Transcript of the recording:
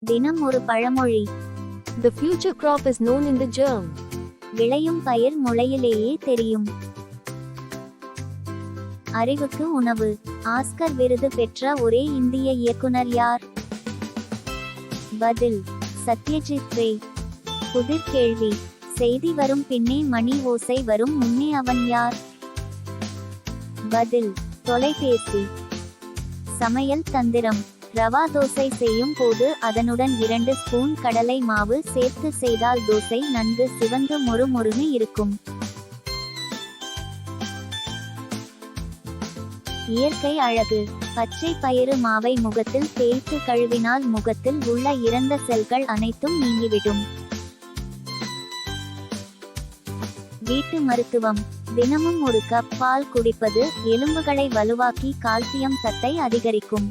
தினம் ஒரு பழமொழி. The future crop is known in the germ. விளையும் பயிர் முளையிலேயே தெரியும். அறிவுக்கு உணவு. ஆஸ்கர் விருது பெற்ற ஒரே இந்திய இயக்குனர் யார்? பதில் சத்யஜித் ரே. புதிர் கேள்வி. செய்தி வரும் பின்னே மணி ஓசை வரும் முன்னே அவன் யார்? பதில் தொலைபேசி. சமையல் தந்திரம். ரவா தோசை செய்யும் போது அதனுடன் 2 ஸ்பூன் கடலை மாவு சேர்த்து செய்தால் தோசை நன்கு சிவந்து மொறுமொறுன்னு இருக்கும். இயற்கை அழகு. பச்சை பயிறு மாவை முகத்தில் தேய்த்து கழுவினால் முகத்தில் உள்ள இறந்த செல்கள் அனைத்தும் நீங்கிவிடும். வீட்டு மருத்துவம். தினமும் ஒரு கப் பால் குடிப்பது எலும்புகளை வலுவாக்கி கால்சியம் சத்தை அதிகரிக்கும்.